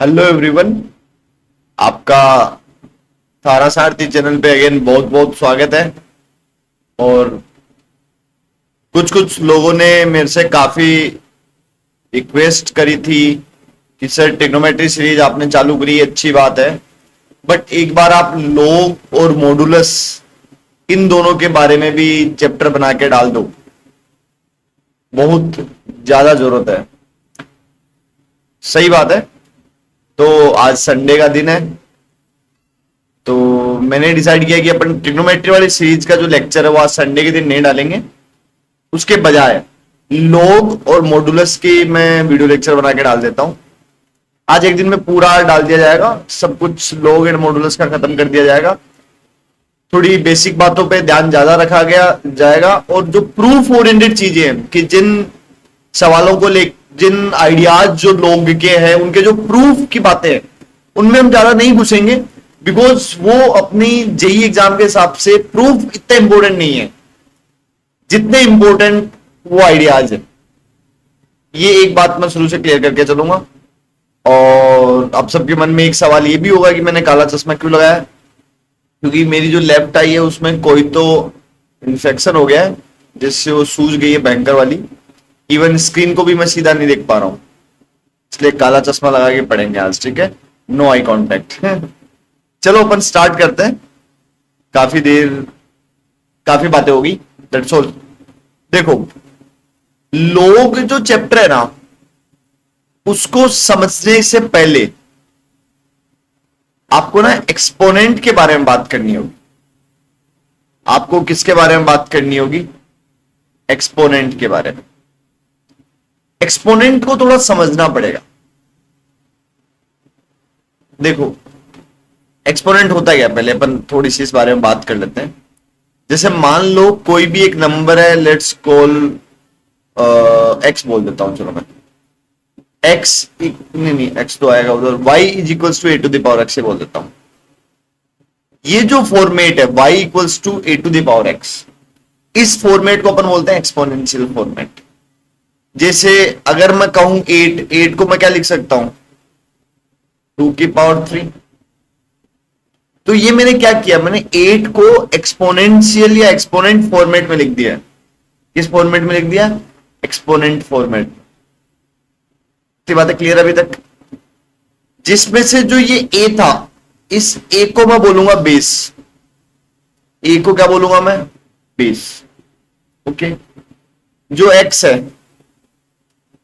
Hello everyone. आपका थारा सारथी channel पे अगेन बहुत बहुत स्वागत है। और कुछ कुछ लोगों ने मेरे से काफी रिक्वेस्ट करी थी कि सर ट्रिग्नोमेट्री सीरीज आपने चालू करी, अच्छी बात है, बट एक बार आप लोग और मॉडुलस इन दोनों के बारे में भी चैप्टर बना के डाल दो, बहुत ज्यादा जरूरत है। सही बात है। तो आज संडे का दिन है, तो मैंने डिसाइड किया कि अपन ट्रिग्नोमेट्री वाली सीरीज का जो लेक्चर है वो आज संडे के दिन नहीं डालेंगे, उसके बजाय लॉग और मॉडुलस की मैं वीडियो लेक्चर बना के डाल देता हूं। आज एक दिन में पूरा डाल दिया जाएगा, सब कुछ लॉग एंड मॉडुलस का खत्म कर दिया जाएगा। थोड़ी बेसिक बातों पे ध्यान ज्यादा रखा गया जाएगा, और जो प्रूफ ओरिएंटेड चीजें हैं कि जिन सवालों को ले, जिन आइडियाज जो लोग के हैं उनके जो प्रूफ की बातें हैं उनमें हम ज्यादा नहीं घुसेंगे, बिकॉज वो अपनी जेई एग्जाम के हिसाब से प्रूफ इतना इंपॉर्टेंट नहीं है जितने इंपॉर्टेंट वो आइडियाज है। ये एक बात मैं शुरू से क्लियर करके चलूंगा। और अब सबके मन में एक सवाल ये भी होगा कि मैंने काला चश्मा क्यों लगाया, क्योंकि मेरी जो लेफ्ट आई है उसमें कोई तो इन्फेक्शन हो गया है जिससे वो सूज गई है भयंकर वाली। इवन स्क्रीन को भी मैं सीधा नहीं देख पा रहा हूं, इसलिए काला चश्मा लगा के पढ़ेंगे आज, ठीक है। No eye contact. चलो अपन स्टार्ट करते हैं, काफी बातें होगी, दैट्स ऑल। देखो, लोग जो चैप्टर है ना उसको समझने से पहले आपको ना एक्सपोनेंट के बारे में बात करनी होगी। आपको किसके बारे में बात करनी होगी? एक्सपोनेंट के बारे में। एक्सपोनेंट को थोड़ा समझना पड़ेगा। देखो, एक्सपोनेंट होता क्या, पहले अपन थोड़ी सी इस बारे में बात कर लेते हैं। जैसे मान लो कोई भी एक नंबर है, लेट्स कॉल एक्स बोल देता हूं, चलो मैं एक्स, नहीं एक्स तो आएगा उधर, y is equals to a to the power x बोल देता हूं। ये जो फॉर्मेट है y equals to a to the power x, इस फॉर्मेट को अपन बोलते हैं एक्सपोनेंशियल फॉर्मेट। जैसे अगर मैं कहूं 8 को मैं क्या लिख सकता हूं? 2 की पावर 3। तो ये मैंने क्या किया, मैंने 8 को एक्सपोनेंशियल या एक्सपोनेंट फॉर्मेट में लिख दिया। किस फॉर्मेट में लिख दिया? Exponent format. इतनी बातें क्लियर अभी तक? जिसमें से जो ये ए था, इस ए को मैं बोलूंगा बेस। ए को क्या बोलूंगा मैं? बेस। ओके। जो एक्स है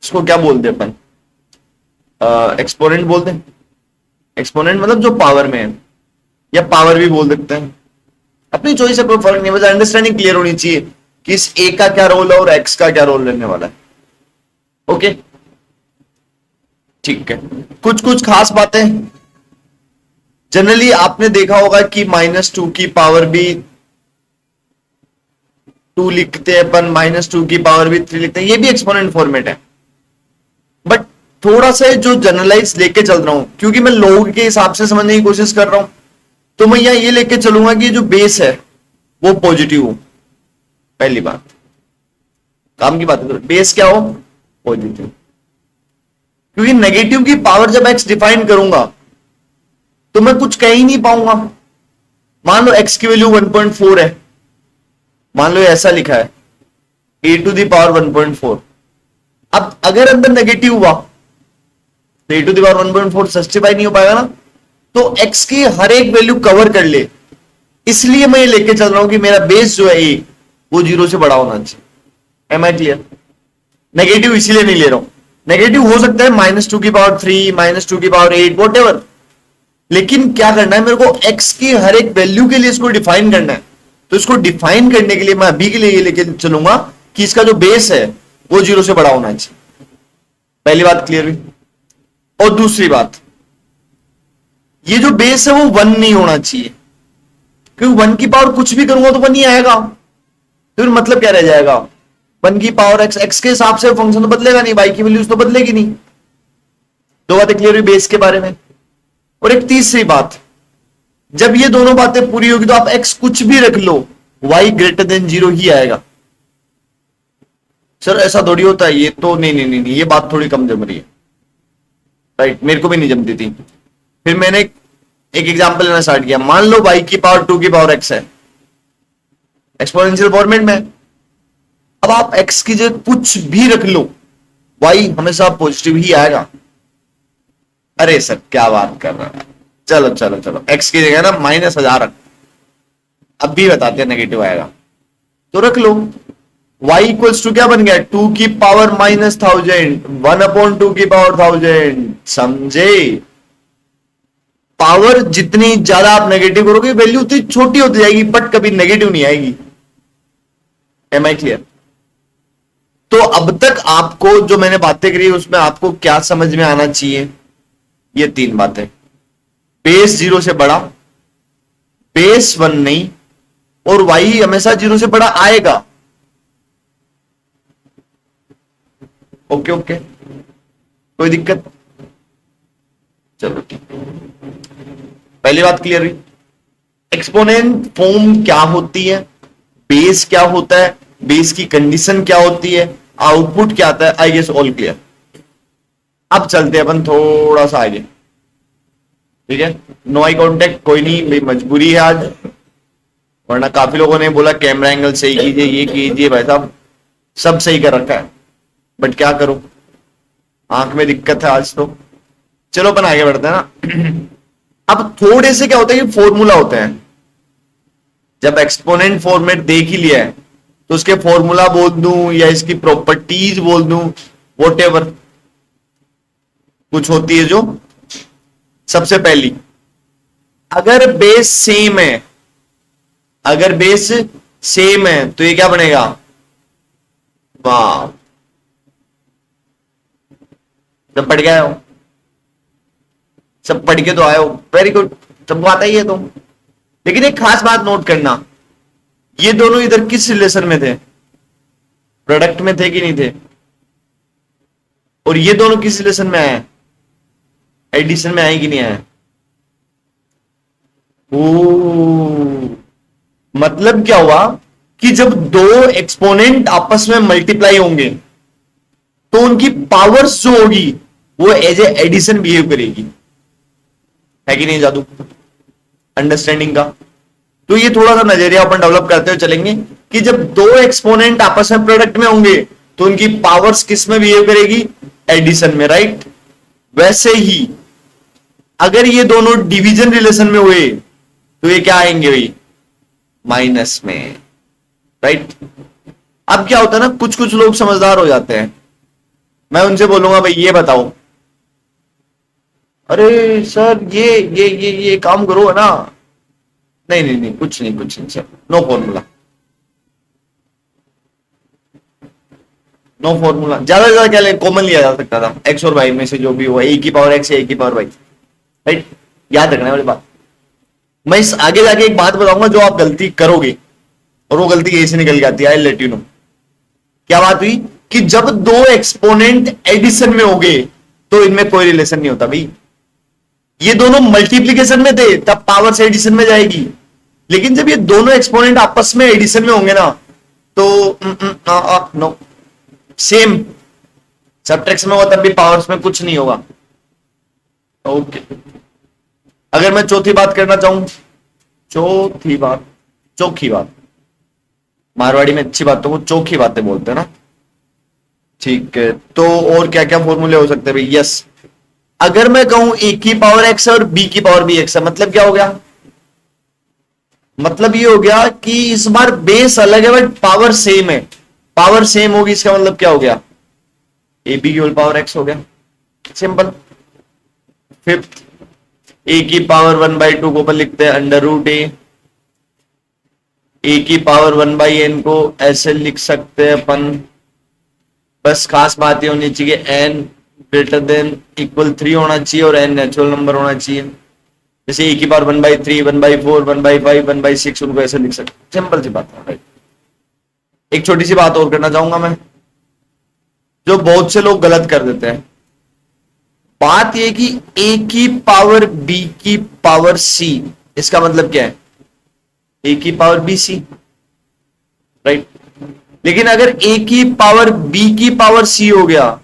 इसको क्या बोलते हैं अपन? एक्सपोनेंट बोलते हैं। एक्सपोनेंट मतलब जो पावर में है, या पावर भी बोल सकते हैं, अपनी चॉइस है, कोई फर्क नहीं। बस अंडरस्टैंडिंग क्लियर होनी चाहिए कि इस ए का क्या रोल है और एक्स का क्या रोल रहने वाला है। ओके, ठीक है। कुछ कुछ खास बातें, जनरली आपने देखा होगा कि -2 की पावर भी 2 लिखते हैं अपन, -2 की पावर भी 3 लिखते हैं, ये भी एक्सपोनेंट फॉर्मेट है। बट थोड़ा सा जो जनरलाइज लेके चल रहा हूं, क्योंकि मैं लोग के हिसाब से समझने की कोशिश कर रहा हूं, तो मैं यहां ये लेके चलूंगा कि जो बेस है वो पॉजिटिव हो। पहली बात, काम की बात है, बेस क्या हो? पॉजिटिव। क्योंकि नेगेटिव की पावर जब एक्स डिफाइन करूंगा तो मैं कुछ कह ही नहीं पाऊंगा। मान लो एक्स की वैल्यू 1.4 है, मान लो ऐसा लिखा है ए टू द पावर 1.4। अब अगर अंदर नेगेटिव हुआ तो ए टू द पावर 1.4 जस्टिफाई नहीं हो पाएगा ना। तो एक्स की हर एक वैल्यू कवर कर ले, इसलिए मैं ये लेके चल रहा हूं कि मेरा बेस जो है ए वो 0 से बड़ा होना चाहिए। M I clear? नेगेटिव इसीलिए नहीं ले रहा हूं, नेगेटिव हो सकता है -2 की पावर 3, -2 की पावर 8, वॉट, लेकिन क्या करना है मेरे को? एक्स की हर एक वैल्यू के लिए इसको डिफाइन करना है। तो इसको डिफाइन करने के लिए मैं अभी के लिए ये लेके चलूंगा कि इसका जो बेस है वो 0 से बड़ा होना चाहिए। पहली बात क्लियर हुई। और दूसरी बात, ये जो बेस है वो 1 नहीं होना चाहिए, क्योंकि 1 की पावर कुछ भी करूंगा तो 1 ही आएगा। तो फिर मतलब क्या रह जाएगा? 1 की पावर एक्स, एक्स के हिसाब से फंक्शन तो बदलेगा नहीं, वाई की वैल्यूज तो बदलेगी नहीं। दो बातें क्लियर हुई बेस के बारे में। और एक तीसरी बात, जब ये दोनों बातें पूरी होगी तो आप एक्स कुछ भी रख लो, वाई ग्रेटर देन 0 ही आएगा। सर ऐसा थोड़ी होता है, ये तो नहीं, ये बात थोड़ी कम जम रही है। राइट, मेरे को भी नहीं जमती थी। फिर मैंने एक एग्जांपल लेना स्टार्ट किया। मान लो y की पावर 2 की पावर x है एक्सपोनेंशियल फॉर्मेट में। अब आप x की जगह कुछ भी रख लो, y हमेशा पॉजिटिव ही आएगा। अरे सर क्या बात कर रहा है, चलो चलो चलो, x की जगह ना -1000 रख, अब भी बताते हैं नेगेटिव आएगा तो रख लो। y इक्वल्स टू क्या बन गया, 2 की पावर -1000, 1/2 की पावर 1000। समझे, पावर जितनी ज्यादा आप नेगेटिव करोगे वैल्यू उतनी छोटी होती जाएगी, बट कभी नेगेटिव नहीं आएगी। Am I clear? तो अब तक आपको जो मैंने बातें करी उसमें आपको क्या समझ में आना चाहिए, ये 3 बातें। बेस 0 से बड़ा, बेस 1 नहीं, और y हमेशा 0 से बड़ा आएगा। ओके ओके, कोई दिक्कत? चलो ठीक, पहली बात क्लियर हुई। एक्सपोनेंट फॉर्म क्या होती है, बेस क्या होता है, बेस की कंडीशन क्या होती है, आउटपुट क्या आता है, आई गेस ऑल क्लियर। अब चलते हैं अपन थोड़ा सा आगे, ठीक है। नो आई कॉन्टेक्ट, कोई नहीं, मेरी मजबूरी है आज, वरना काफी लोगों ने बोला कैमरा एंगल सही कीजिए, ये कीजिए, भाई साहब सब सही कर रखा है, बट क्या करूं, आंख में दिक्कत है आज तो। चलो अपन आगे बढ़ते हैं ना। अब थोड़े से क्या होता है कि फॉर्मूला होते हैं, जब एक्सपोनेंट फॉर्मेट देख ही लिया है तो उसके फॉर्मूला बोल दूं या इसकी प्रॉपर्टीज बोल दूं, वॉटेवर कुछ होती है जो। सबसे पहली, अगर बेस सेम है, अगर बेस सेम है तो ये क्या बनेगा, वाह, जब पढ़ गए हो, सब पढ़ के तो आए हो, वेरी गुड, सबको आता ही है तो। लेकिन एक खास बात नोट करना, ये दोनों इधर किस रिलेशन में थे, प्रोडक्ट में थे कि नहीं थे, और ये दोनों किस रिलेशन में आए, एडिशन में आए कि नहीं आए। ओ, मतलब क्या हुआ कि जब दो एक्सपोनेंट आपस में मल्टीप्लाई होंगे तो उनकी पावर्स जो होगी वो एज ए एडिशन बिहेव करेगी, है कि नहीं जादू अंडरस्टैंडिंग का। तो ये थोड़ा सा नजरिया अपन डेवलप करते हुए चलेंगे कि जब दो एक्सपोनेंट आपस में प्रोडक्ट में होंगे तो उनकी पावर्स किस में बिहेव करेगी, एडिशन में, राइट। वैसे ही अगर ये दोनों डिवीजन रिलेशन में हुए तो ये क्या आएंगे भाई, माइनस में, राइट। अब क्या होता है ना, कुछ कुछ लोग समझदार हो जाते हैं, मैं उनसे बोलूंगा भाई ये बताओ, अरे सर ये काम करो ना, नहीं नहीं नहीं कुछ नहीं कुछ नहीं sir, no formula, no formula, ज्यादा से ज्यादा क्या ले, कॉमन लिया जा सकता था एक्स और वाई में से जो भी हुआ, ए की पावर एक्स या ए की पावर वाई, राइट। याद रखना वाली बात। मैं इस आगे जाके एक बात बताऊंगा जो आप गलती करोगे और वो गलती यही से निकल जाती है, आई लेट यू नो। क्या बात हुई कि जब दो एक्सपोनेंट एडिशन में होंगे तो इनमें कोई रिलेशन नहीं होता भाई, ये दोनों मल्टीप्लीकेशन में थे तब पावर से एडिशन में जाएगी, लेकिन जब ये दोनों एक्सपोनेंट आपस में एडिशन में होंगे ना तो नो, सेम सब्ट्रैक्शन में होगा तब भी पावर्स में कुछ नहीं होगा। ओके, अगर मैं चौथी बात करना चाहूं, चौथी बात, चौखी बात, मारवाड़ी में अच्छी बातों को चौखी बातें बोलते हैं ना, ठीक है। तो और क्या क्या फॉर्मूले हो सकते हैं भाई, यस, अगर मैं कहूं ए की पावर एक्स और बी की पावर बी एक्स है, मतलब क्या हो गया, मतलब ये हो गया कि इस बार बेस अलग है बट पावर सेम है, पावर सेम होगी, इसका मतलब क्या हो गया, ए बी की होल पावर एक्स हो गया, सिंपल। फिफ्थ, ए की पावर 1/2 को अपन लिखते हैं अंडर रूट ए की पावर 1/n को ऐसे लिख सकते हैं अपन, बस खास बात ये होनी चाहिए n ग्रेटर देन इक्वल 3 होना चाहिए और n नेचुरल नंबर होना चाहिए। जैसे ए की पावर 1/3, 1/4, 1/5, 1/6, उनको ऐसे लिख सकते, सिंपल सी बात है, राइट। एक छोटी सी बात और करना चाहूंगा मैं, जो बहुत से लोग गलत कर देते हैं, बात यह कि ए की पावर बी की पावर सी, इसका मतलब क्या है, ए की पावर बी सी, राइट। लेकिन अगर ए की पावर बी की पावर सी हो गया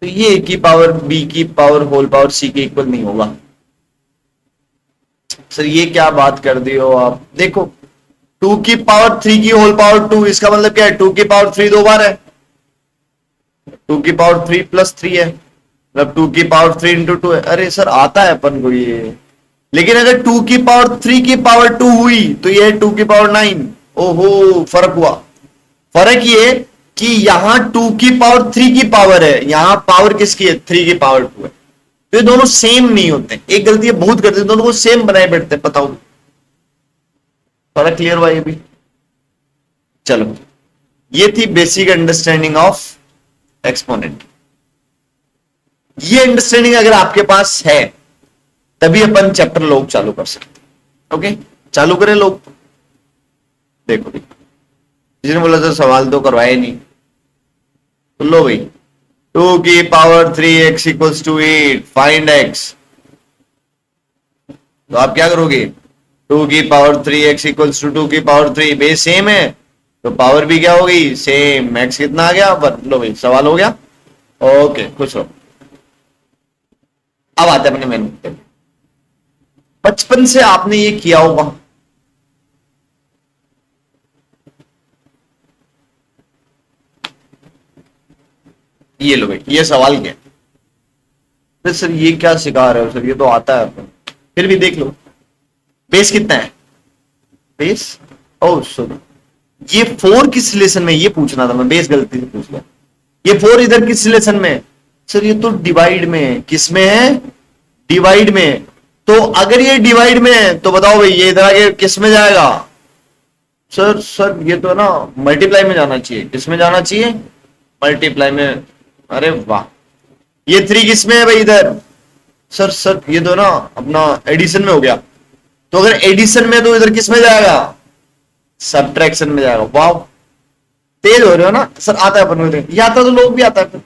तो ये ए की पावर बी की पावर होल पावर सी के इक्वल नहीं होगा। सर ये क्या बात कर दी हो आप, देखो 2 की पावर 3 की होल पावर 2, इसका मतलब क्या है 2 की पावर 3 दो बार है, 2 की पावर 3 प्लस 3 है, मतलब 2 की पावर 3 इंटू 2 है। अरे सर आता है अपन को ये, लेकिन अगर 2 की पावर 3 की पावर 2 हुई तो ये है 2 की पावर 9। ओहो फर्क हुआ। फर्क ये कि यहां 2 की पावर 3 की पावर है, यहां पावर किसकी है 3 की पावर 2 है, तो ये दोनों सेम नहीं होते। एक गलती ये बहुत करते हैं, दोनों को सेम बनाए बैठते हैं, बताओ फर्क क्लियर हुआ ये भी। चलो ये थी बेसिक अंडरस्टैंडिंग ऑफ एक्सपोनेंट। ये अंडरस्टैंडिंग अगर आपके पास है तभी अपन चैप्टर लोग चालू कर सकते हैं। ओके चालू करें लोग। देखो जिसने बोला था सवाल तो करवाए नहीं, तो लो भाई 2 की power 3x equals to 8 find x। तो आप क्या करोगे 2 की पावर 3x इक्वल्स टू 2 की पावर 3, बेस सेम है तो पावर भी क्या हो गई सेम, x कितना आ गया, लो भाई सवाल हो गया। ओके खुश रहो। अब आते हैं अपने मेनू पे। बचपन से आपने ये किया होगा, ये लो भाई ये सवाल क्या है। सर ये क्या सिखा रहे हो सर, ये तो आता है अपन। फिर भी देख लो बेस कितना है, बेस ओ सॉरी ये 4 किस रिलेशन में, ये पूछना था मैं, बेस गलती से पूछ लिया। ये 4 इधर किस रिलेशन में, सर ये तो डिवाइड में है। किस में है, डिवाइड में। तो अगर ये डिवाइड में है तो बताओ भाई ये इधर आगे किस में जाएगा, सर ये तो ना मल्टीप्लाई में जाना चाहिए। किस में जाना चाहिए, मल्टीप्लाई में। अरे वाह ये 3 किस में है भाई इधर, सर ये तो ना अपना एडिशन में हो गया। तो अगर एडिशन में तो इधर किस में जाएगा, सब्ट्रैक्शन में जाएगा। वाह तेज हो रहे हो ना सर, आता है अपन को, ये आता तो लोग भी आता है,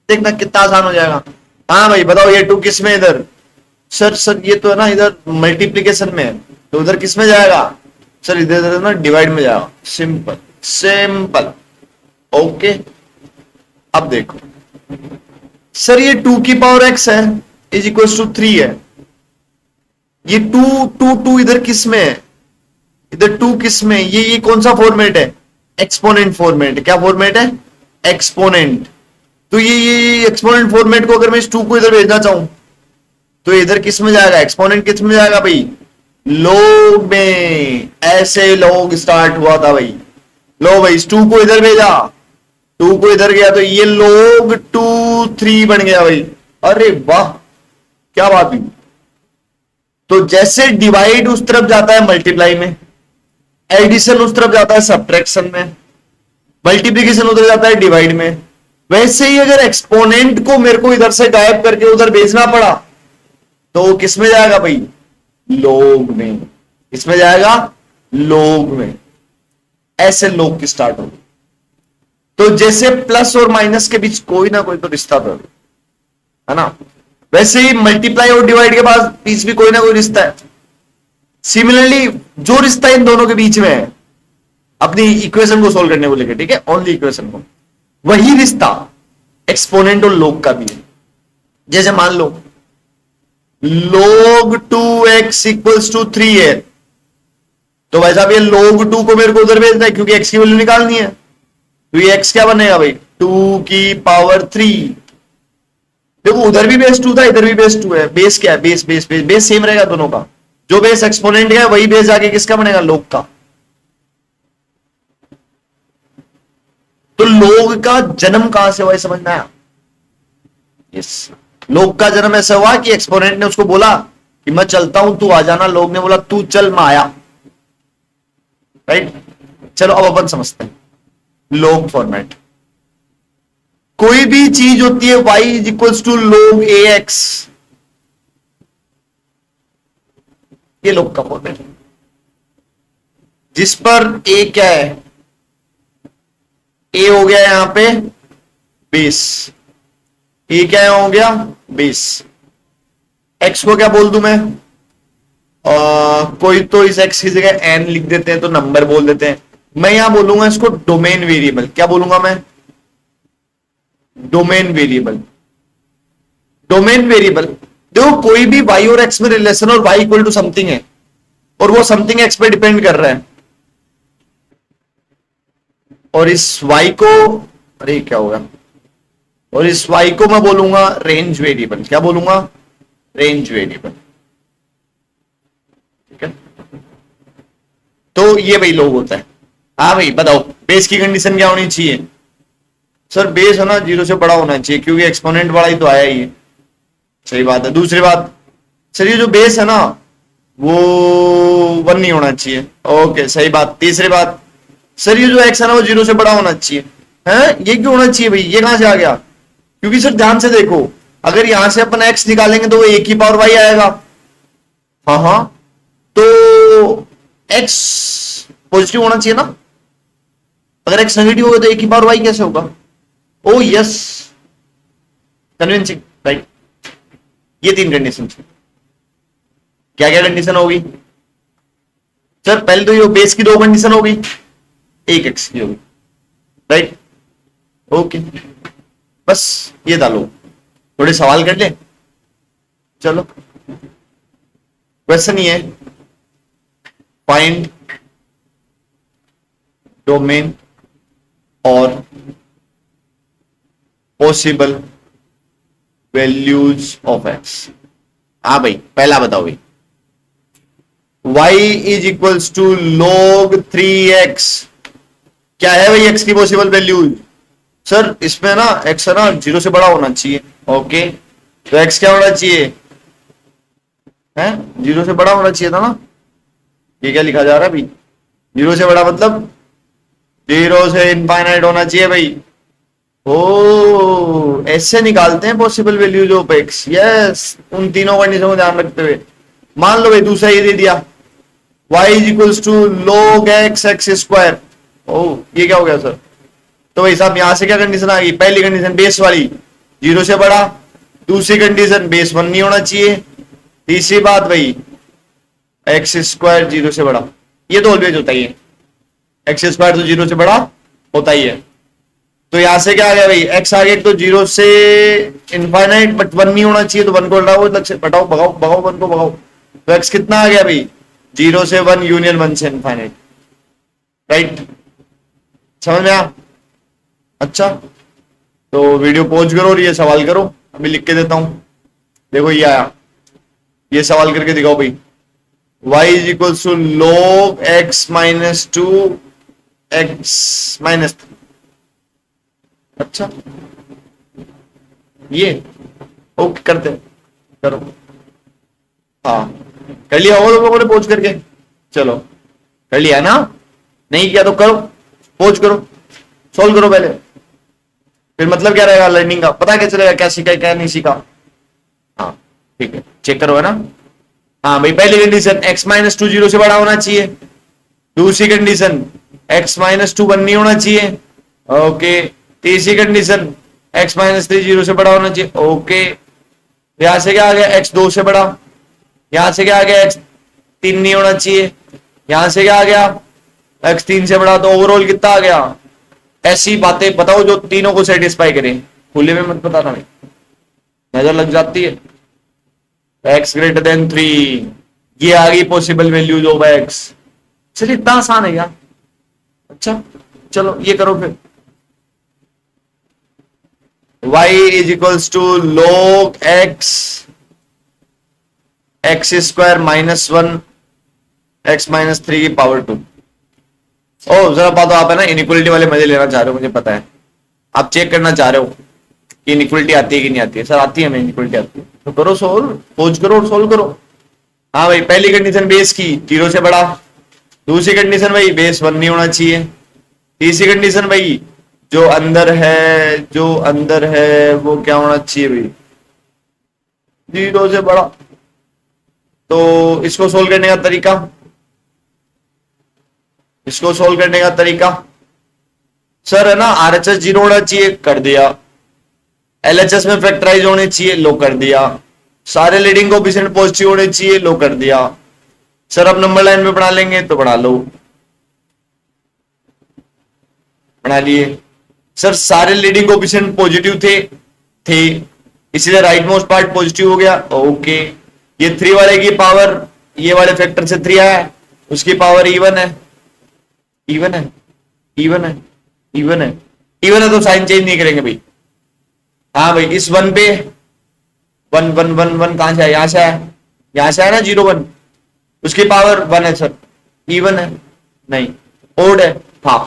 देखना कितना आसान हो जाएगा। हाँ भाई बताओ ये 2 किस में इधर, सर ये तो है ना इधर मल्टीप्लीकेशन में है तो उधर किस में जाएगा, सर इधर ना डिवाइड में जाएगा। Simple simple. ओके अब देखो सर ये 2 की पावर x है इज इक्वल टू 3 है। ये 2 इधर किस में है, इधर 2 किस में, ये कौन सा फॉर्मेट है, एक्सपोनेंट फॉर्मेट। क्या फॉर्मेट है, एक्सपोनेंट। तो ये एक्सपोनेंट फॉर्मेट को अगर मैं इस 2 को इधर भेजना चाहूं तो इधर किस में जाएगा, एक्सपोनेंट किस में जाएगा भाई, लोग में। ऐसे लोग स्टार्ट हुआ था भाई। लो भाई इस 2 को इधर भेजा, 2 को इधर गया तो ये लोग 2 3 बन गया भाई। अरे वाह क्या बात हुई। तो जैसे डिवाइड उस तरफ जाता है मल्टीप्लाई में, एडिशन उस तरफ जाता है सब्ट्रैक्शन में, मल्टीप्लिकेशन उधर जाता है डिवाइड में, वैसे ही अगर एक्सपोनेंट को मेरे को इधर से गायब करके उधर भेजना पड़ा तो किस में जाएगा भाई, लोग में। किसमें जाएगा, लोग में। ऐसे लोग की स्टार्ट होगी। तो जैसे प्लस और माइनस के बीच कोई ना कोई तो रिश्ता तो है ना, वैसे ही मल्टीप्लाई और डिवाइड के बाद बीच भी कोई ना कोई रिश्ता है। सिमिलरली जो रिश्ता इन दोनों के बीच में है अपनी इक्वेशन को सोल्व करने को लेकर, ठीक है, ओनली इक्वेशन को, वही रिश्ता एक्सपोनेंट और लोग का भी है। जैसे मान लो log 2x इक्वल्स टू 3 है तो भाई साहब ये log 2 को मेरे को उधर भेजना है क्योंकि x की वैल्यू निकालनी है। तो ये x क्या बनेगा भाई, 2 की पावर 3। देखो उधर भी बेस 2 था इधर भी बेस 2 है। बेस क्या है, बेस सेम रहेगा दोनों का। जो बेस एक्सपोनेंट है वही बेस आगे किसका बनेगा, log का। तो log का जन्म कहां से हुआ ये समझ में आया। यस लोग का जन्म ऐसा हुआ कि एक्सपोनेंट ने उसको बोला कि मैं चलता हूं तू आ जाना, लोग ने बोला तू चल मैं आया। राइट चलो अब अपन समझते हैं लोग फॉर्मेट। कोई भी चीज होती है y is equals to log ax, ये लोग का फॉर्मेट है जिस पर a क्या है, a हो गया यहां पे बेस, ए क्या हो गया बेस। एक्स को क्या बोल दूं मैं, कोई तो इस एक्स की जगह एन लिख देते हैं तो नंबर बोल देते हैं। मैं यहां बोलूंगा इसको डोमेन वेरिएबल। क्या बोलूंगा मैं, डोमेन वेरिएबल। डोमेन वेरिएबल, देखो कोई भी y और x में रिलेशन और y इक्वल टू समथिंग है और वो समथिंग x पे डिपेंड कर रहा है, और इस y को, अरे क्या होगा, और इस y को मैं बोलूंगा रेंज वेरिएबल। क्या बोलूंगा? Range variable. ठीक है, तो ये भाई लोग होता है। हाँ भाई बताओ, बेस की कंडीशन क्या होनी चाहिए? सर बेस है ना 0 से बड़ा होना चाहिए, क्योंकि एक्सपोनेंट बड़ा ही तो आया ही है। सही बात है। दूसरी बात, सर ये जो बेस है ना वो 1 नहीं होना चाहिए। ओके सही बात। तीसरी बात, सर ये जो x है ना वो 0 से बड़ा होना चाहिए। है ये क्यों होना चाहिए भाई? ये कहां से आ गया? क्योंकि सर ध्यान से देखो, अगर यहां से अपन x निकालेंगे तो वो a की पावर y आएगा। हाँ हाँ, तो x पॉजिटिव होना चाहिए ना। अगर x नेगेटिव होगा तो a की पावर y कैसे होगा? ओ यस, कन्विंसिंग, राइट। ये 3 कंडीशन। क्या क्या कंडीशन होगी? सर पहले तो ये बेस की 2 कंडीशन होगी, एक एक्स की होगी, राइट। ओके, बस ये डालो, थोड़े सवाल कर ले। चलो क्वेश्चन ये है, फाइंड डोमेन और पॉसिबल वैल्यूज ऑफ एक्स। हाँ भाई पहला बताओ भाई, y is equals to log 3x। क्या है भाई x की पॉसिबल वैल्यूज? सर इसमें ना x है ना 0 से बड़ा होना चाहिए। ओके, तो x क्या होना चाहिए? है 0 से बड़ा होना चाहिए था ना। ये क्या लिखा जा रहा है भाई? 0 से बड़ा मतलब 0 से इनफाइनाइट होना चाहिए भाई। ओ ऐसे निकालते हैं possible values of x। Yes, उन तीनों कंडीशन को ध्यान रखते हुए। मान लो भाई दूसरा ये दे दिया, y is equals to log x square. ओ ये क्या हो गया सर? तो भाई साहब यहां से क्या कंडीशन आ गई? पहली कंडीशन बेस वाली 0 से बड़ा, दूसरी कंडीशन बेस 1 नहीं होना चाहिए, तीसरी बात भाई एक्स स्क्वायर 0 से बड़ा। ये तो ऑलवेज होता ही है, एक्स स्क्वायर तो 0 से बड़ा होता ही है। तो यहां से क्या आ गया भाई? एक्स आ गया तो 0 से इनफाइनाइट, बट 1 नहीं होना चाहिए, तो 1 को हटाओ, हटाओ, भगाओ भगाओ 1 को भगाओ। तो एक्स कितना आ गया भाई? 0 से 1 यूनियन 1 से इनफाइनाइट, राइट। समझ में आ? अच्छा, तो वीडियो पॉज करो और ये सवाल करो, अभी लिख के देता हूं। देखो ये आया, ये सवाल करके दिखाओ भाई। y is equals to log x minus 2 x minus 3। अच्छा ये ओके करते करो। हाँ कर लिया होगा लोगों ने पहुंच करके? चलो कर लिया ना? नहीं किया तो करो, पहुंच करो, सोल्व करो पहले, फिर मतलब क्या रहेगा लर्निंग का, पता क्या चलेगा क्या सीखा क्या नहीं सीखा। हाँ ठीक है, चेक करो है ना। हाँ भाई पहली कंडीशन x माइनस 2 0 से बड़ा होना चाहिए, दूसरी कंडीशन x माइनस 2 1 नहीं होना चाहिए, ओके। तीसरी कंडीशन x माइनस 3 0 से बड़ा होना चाहिए, ओके। यहां से क्या आ गया? x 2 से बड़ा। यहां से क्या आ गया? x 3 नहीं होना चाहिए। यहां से क्या आ गया? x 3 से बड़ा। तो ओवरऑल कितना आ गया? ऐसी बातें बताओ जो तीनों को सेटिस्फाई करें, खुले में मत बताना भाई, नजर लग जाती है। x ग्रेटर देन 3, ये आ गई पॉसिबल वैल्यूज ऑफ x। चलिए इतना आसान है यार। अच्छा चलो ये करो फिर, y is equals to log x square minus 1 x minus 3 की पावर 2। ओ जरा बात, आप है ना इनइक्वलिटी वाले मजे लेना चाह रहे हो, मुझे पता है। आप चेक करना चाह रहे हो कि इनइक्वलिटी आती है कि नहीं आती है। सर आती है, हमें इनइक्वलिटी आती है। तो करो सोल्व, खोज करो और सोल्व करो। हाँ भाई पहली कंडीशन बेस की 0 से बड़ा, दूसरी कंडीशन भाई बेस 1 नहीं होना चाहिए, तीसरी कंडीशन भाई जो अंदर है वो क्या होना चाहिए भाई? 0 से बड़ा। तो इसको सोल्व करने का तरीका, सर है ना RHS 0 होना चाहिए, कर दिया। LHS में फैक्टराइज होने चाहिए, लो कर दिया। सारे लीडिंग कोएफिशिएंट पॉजिटिव होने चाहिए, लो कर दिया। सर अब नंबर लाइन में बना लेंगे तो बना लो, बना लिए। सर सारे लीडिंग कोएफिशिएंट पॉजिटिव थे, इसलिए राइट मोस्ट पार्ट पॉजिटिव हो गया। ओके, ये 3 वाले की पावर ये वाले फैक्टर से 3 आया, उसकी पावर इवन है, इवन है, इवन है, इवन है, इवन है, तो साइन चेंज नहीं करेंगे भाई। हाँ भाई, इस 1 पे 1 1 1 1 कहां से आया? यहां से आया, यहां से आया ना 0 1, उसकी पावर 1 है सर, इवन है नहीं, ओड है। हाँ,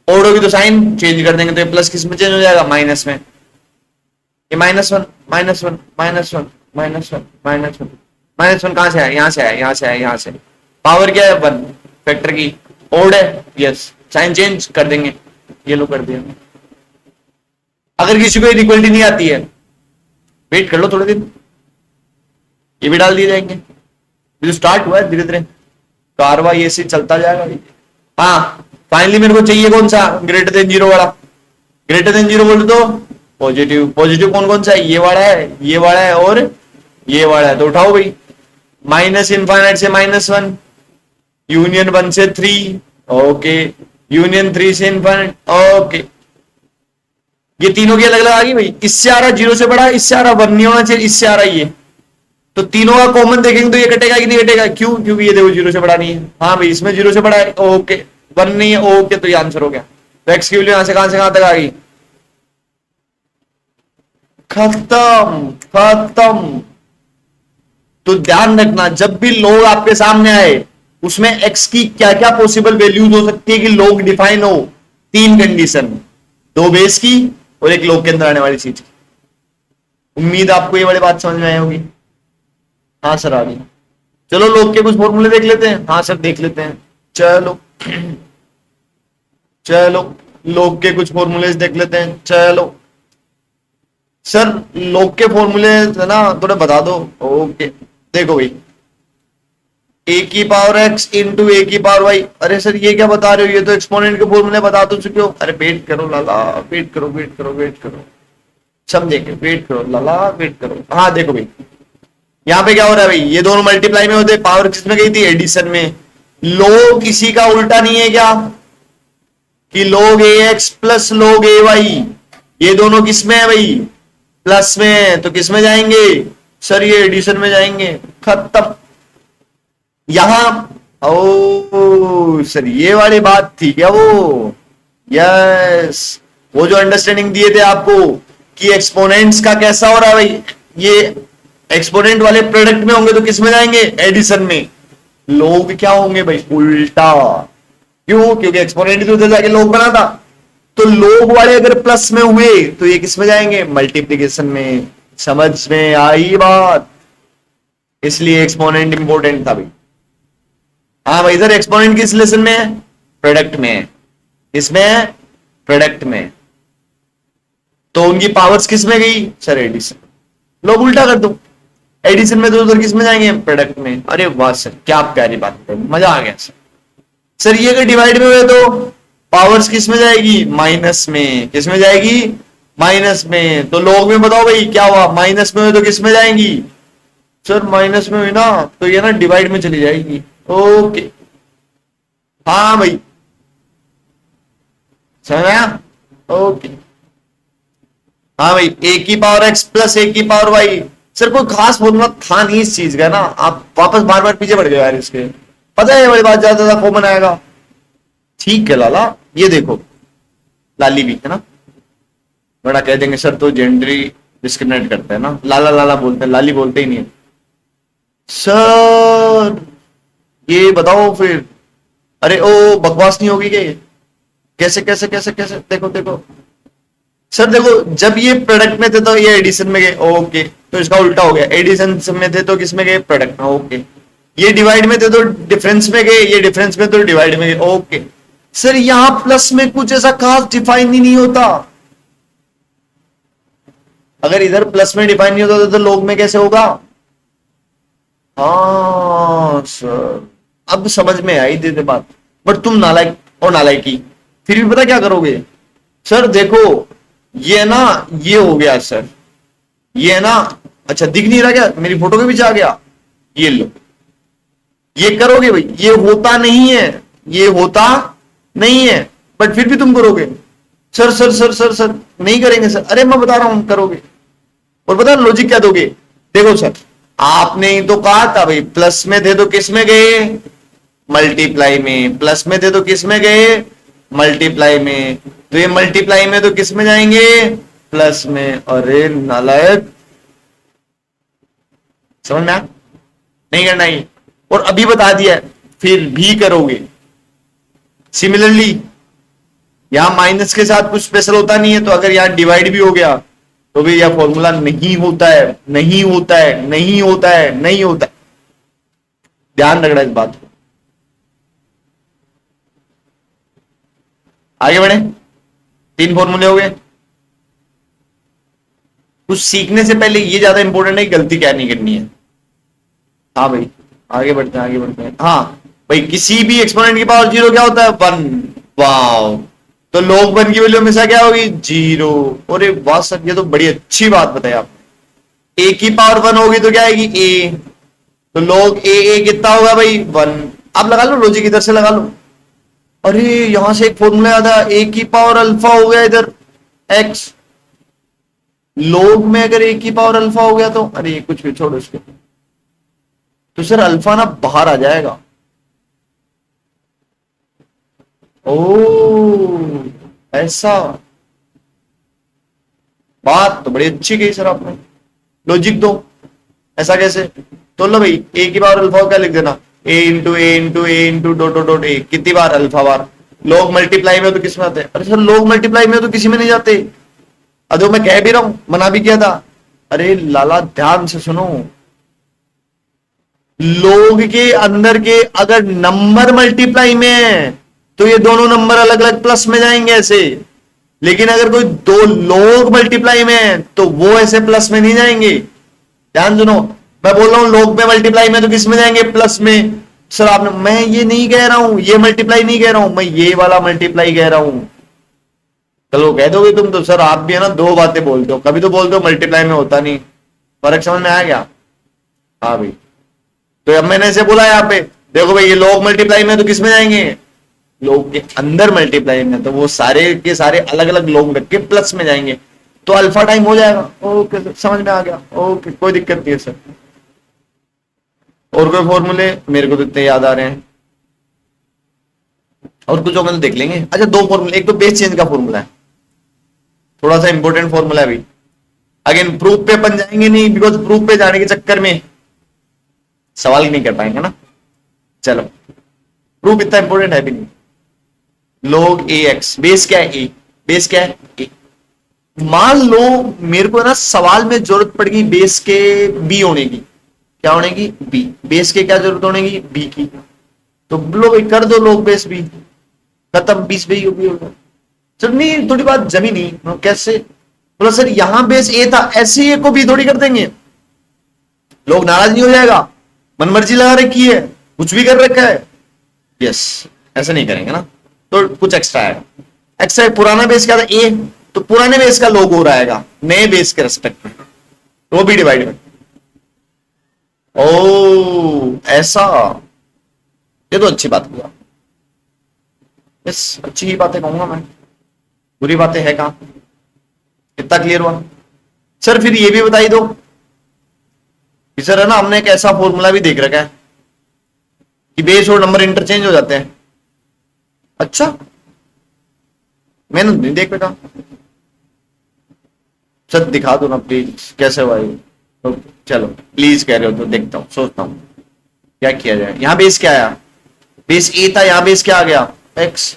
ओड होगी तो साइन चेंज कर देंगे, तो ये प्लस किस में चेंज हो जाएगा? माइनस में। ये -1 -1 -1 -1 -1 -1 कहां से आया? यहां से आया, यहां से आया, यहां से। पावर क्या है? 1 फैक्टर की, ओड है, यस, साइन चेंज कर देंगे। ये लो कर दिया। अगर किसी को इक्वलिटी नहीं आती है, वेट कर लो थोड़े दिन, ये भी डाल दिए जाएंगे। जो स्टार्ट हुआ है धीरे धीरे कार्रवाई ऐसे चलता जाएगा। हाँ, फाइनली मेरे को चाहिए कौन सा? ग्रेटर देन 0 वाला। ग्रेटर देन 0 बोल दो पॉजिटिव। पॉजिटिव कौन कौन सा है? ये वाला है, ये वाला है और ये वाला है। तो उठाओ भाई, माइनस इनफाइनाइट से -1, यूनियन 1 से 3, ओके, यूनियन 3 से इनफाइनाइट, ओके। ये तीनों की अलग अलग आ गई भाई। इससे आ रहा 0 से बड़ा, इससे आ रहा 1 नहीं होना चाहिए, इससे आ रहा ये, तो तीनों का कॉमन देखेंगे तो ये कटेगा कि नहीं कटेगा? क्यों? क्योंकि ये देखो 0 से बड़ा नहीं है। हाँ भाई, इसमें 0 से बड़ा है, ओके, 1 नहीं है, ओके, तो ये आंसर हो गया। तो एक्स की वैल्यू यहां से कहां तक आ गई? खत्म, खत्म। तो ध्यान रखना, जब भी लोग आपके सामने आए उसमें एक्स की क्या क्या पॉसिबल वैल्यूज हो सकती है कि लोग डिफाइन हो। 3 कंडीशन, 2 बेस की और 1 लोग के अंदर आने वाली चीज की। उम्मीद आपको ये वाली बात समझ में आई होगी। हाँ सर, आ गई। चलो लोग के कुछ फॉर्मूले देख लेते हैं। हाँ सर, देख लेते हैं। चलो चलो लोग के कुछ फॉर्मूले देख लेते हैं। चलो सर, लोग के फॉर्मूले है ना, थोड़ा बता दो। ओके, देखो भाई, ए की पावर एक्स इंटू ए की पावर वाई। अरे सर, ये क्या बता रहे हो? ये तो एक्सपोनेंट के फॉर्मूले बता दो चुके हो। अरे वेट करो लाला, वेट करो, वेट करो, वेट करो, समझे के? वेट करो लाला, वेट करो। हाँ देखो भाई, यहां पे क्या हो रहा है भाई? ये दोनों मल्टीप्लाई में होते, पावर किसमें गई थी? एडिशन में। लोग किसी का उल्टा नहीं है क्या? कि लोग ए एक्स प्लस लोग ए वाई, ये दोनों किसमें है भाई? प्लस में। तो किसमें जाएंगे सर? ये एडिशन में जाएंगे। खत्म। यहां ओ सर, ये वाली बात थी क्या वो? यस, वो जो अंडरस्टैंडिंग दिए थे आपको कि एक्सपोनेंट्स का कैसा हो रहा है भाई? ये एक्सपोनेंट वाले प्रोडक्ट में होंगे तो किसमें जाएंगे? एडिशन में। लोग क्या होंगे भाई? उल्टा। क्यों? क्योंकि एक्सपोनेंट तो उधर जाके लोग बना था। तो लोग वाले अगर प्लस में हुए तो ये किसमें जाएंगे? मल्टीप्लिकेशन में। समझ में आई बात? इसलिए एक्सपोनेंट इंपॉर्टेंट था भाई। हाँ भाई, इधर एक्सपोनेंट किस लेसन में है? प्रोडक्ट में है। इसमें है प्रोडक्ट में। तो उनकी पावर्स किस में गई सर? एडिशन। लोग उल्टा कर दो, एडिशन में तो उधर किस में जाएंगे? प्रोडक्ट में। अरे वाह सर, क्या प्यारी बात है, मजा आ गया सर। सर ये अगर डिवाइड में हुए तो पावर्स किस में जाएगी? माइनस में। किस में जाएगी? माइनस में। तो लोग में बताओ भाई क्या हुआ? माइनस में हुए तो किस में जाएंगी? सर माइनस में हुई ना, तो ये ना डिवाइड में चली जाएगी। ओके, हाँ भाई, समझ आया? ओके, हाँ भाई, ए की पावर एक्स प्लस ए की पावर वाई। सर कोई खास फॉर्मूला था नहीं इस चीज का ना, आप वापस बार बार पीछे पड़ गए यार इसके। पता है ये वाली बात ज्यादा ज्यादा कॉमन आएगा। ठीक है लाला, ये देखो, लाली भी है ना, बड़ा कह देंगे सर तो जेंडरी डिस्क्रिमिनेट करते हैं ना, लाला लाला बोलते हैं, लाली बोलते ही नहीं है। सर ये बताओ फिर, अरे ओ बकवास नहीं होगी क्या? कैसे कैसे कैसे कैसे? देखो देखो सर, देखो जब ये प्रोडक्ट में थे तो ये एडिशन में गए, ओके, तो इसका उल्टा हो गया। एडिशन में थे तो किस में गए? प्रोडक्ट में, ओके। ये डिवाइड में थे तो डिफरेंस में गए, ये डिफरेंस में तो डिवाइड में गए, ओके। सर यहां प्लस में कुछ ऐसा खास डिफाइन ही नहीं होता। अगर इधर प्लस में डिफाइन नहीं होता तो लोग में कैसे होगा? हाँ सर, अब समझ में आई दे बात। बट तुम नालायक और नालायकी, फिर भी पता क्या करोगे? सर देखो ये ना, ये हो गया सर, ये ना, अच्छा दिख नहीं रहा क्या? मेरी फोटो के पीछे आ गया, ये लो, ये करोगे भाई? ये होता नहीं है, ये होता नहीं है, बट फिर भी तुम करोगे। Sir sir sir sir sir नहीं करेंगे सर। अरे मैं बता रहा हूं करोगे, और पता है लॉजिक क्या दोगे? देखो सर, आपने ही तो कहा था भाई प्लस में थे तो किस में गए? मल्टीप्लाई में। प्लस में थे तो किस में गए? मल्टीप्लाई में। तो ये मल्टीप्लाई में तो किस में जाएंगे? प्लस में। अरे नालायक, समझ में आया? नहीं करना ही, और अभी बता दिया फिर भी करोगे। सिमिलरली यहां माइनस के साथ कुछ स्पेशल होता नहीं है, तो अगर यहां डिवाइड भी हो गया तो भी यह फॉर्मूला नहीं होता है, नहीं होता है, नहीं होता है, नहीं होता है। ध्यान रखना इस बात को। आगे बढ़े, 3 फॉर्मूले हो गए। कुछ सीखने से पहले ये ज्यादा इंपॉर्टेंट है कि गलती क्या नहीं करनी है। हाँ भाई, आगे बढ़ते हैं, आगे बढ़ते हैं। हाँ भाई, किसी भी एक्सपोनेंट की पावर 0 क्या होता है? 1। वाओ, तो log 1 की वैल्यू हमेशा क्या होगी? 0। अरे वाह सर, ये तो बड़ी अच्छी बात बताई आप। a की पावर 1 होगी तो क्या आएगी? a। तो log a कितना होगा भाई? 1। आप लगा लो लॉजिक, इधर से लगा लो। अरे यहां से एक फॉर्मूला याद आया, a की पावर अल्फा हो गया इधर x। log में अगर a की पावर अल्फा हो गया तो, अरे कुछ भी छोड़ो इसको, तो सर अल्फा ना बाहर आ जाएगा। ओ ऐसा, बात तो बड़ी अच्छी कही सर आपने। लॉजिक दो, ऐसा कैसे? तो लो भाई, ए की बार अल्फा क्या लिख देना? A into A into A into dot dot dot A. कितनी बार? Alpha bar. लोग मल्टीप्लाई में तो किस में आते हैं? अरे सर लोग मल्टीप्लाई में तो किसी में नहीं जाते। अरे मैं कह भी रहा हूं, मना भी किया था। अरे लाला ध्यान से सुनो, लोग के अंदर के अगर नंबर मल्टीप्लाई में है तो ये दोनों नंबर अलग अलग प्लस में जाएंगे ऐसे। लेकिन अगर कोई 2 लोग मल्टीप्लाई में है तो वो ऐसे प्लस में नहीं जाएंगे। ध्यान सुनो, मैं बोल रहा हूं लोग में मल्टीप्लाई में तो किस में जाएंगे? प्लस में। सर आपने, मैं ये नहीं कह रहा हूं, ये मल्टीप्लाई नहीं कह रहा हूं, मैं ये वाला मल्टीप्लाई कह रहा हूं। चलो कह दोगे तुम तो सर, आप भी है ना 2 बातें बोलते हो, कभी तो बोलते हो मल्टीप्लाई में होता नहीं। फर्क समझ में आया क्या? हाँ भाई, तो अब मैंने ऐसे बोला यहाँ पे, देखो भाई ये लोग मल्टीप्लाई में तो किस में जाएंगे? लोग के अंदर मल्टीप्लाई में, तो वो सारे के सारे अलग अलग लोग रख के प्लस में जाएंगे, तो अल्फा टाइम हो जाएगा। ओके सर, समझ में आ गया। ओके, कोई दिक्कत नहीं है सर। और कोई फॉर्मूले मेरे को तो इतने याद आ रहे हैं, और कुछ होगा तो देख लेंगे। अच्छा 2 फॉर्मूले, एक तो बेस चेंज का फॉर्मूला है, थोड़ा सा इंपॉर्टेंट फॉर्मूला है भाई। अगेन प्रूफ पे अपन जाएंगे नहीं, बिकॉज प्रूफ पे जाने के चक्कर में सवाल ही नहीं कर पाएंगे ना। चलो, प्रूफ इतना इंपॉर्टेंट है भी नहीं। log ax, बेस क्या है? a। बेस क्या है? a। मान लो मेरे को ना सवाल में जरूरत पड़ गई बेस के b होने की। क्या होने की? b। बेस के क्या जरूरत होने की? b की। तो लो भाई कर दो log बेस b, खत्म। 20 भी होगा। चल नहीं, थोड़ी बात जमी नहीं, कैसे? बोला सर यहां बेस a था, ऐसे a को b थोड़ी कर देंगे, लोग नाराज नहीं हो जाएगा? मनमर्जी लगा रखी है, कुछ भी कर रखा है। यस, ऐसा नहीं करेंगे ना, तो कुछ एक्स्ट्रा है। एक्स्ट्रा पुराना बेस क्या था? ए, तो पुराने बेस का लोग हो रहेगा नए बेस के रेस्पेक्ट में, तो वो भी डिवाइड में। ओ ऐसा, ये तो अच्छी बात हुआ। यस, अच्छी ही बातें कहूंगा मैं, बुरी बातें है कहां। कितना क्लियर हुआ सर? फिर ये भी बताई दो कि सर है ना, हमने एक ऐसा फॉर्मूला भी देख रखा है कि बेस और नंबर इंटरचेंज हो जाते हैं। अच्छा, मैंने नहीं देख बेटा, सर दिखा दो ना प्लीज, कैसे हुआ ये? तो चलो प्लीज कह रहे हो तो देखता हूं, सोचता हूं क्या किया जाए। यहां बेस क्या आया? बेस ए था, यहां बेस क्या आ गया? एक्स।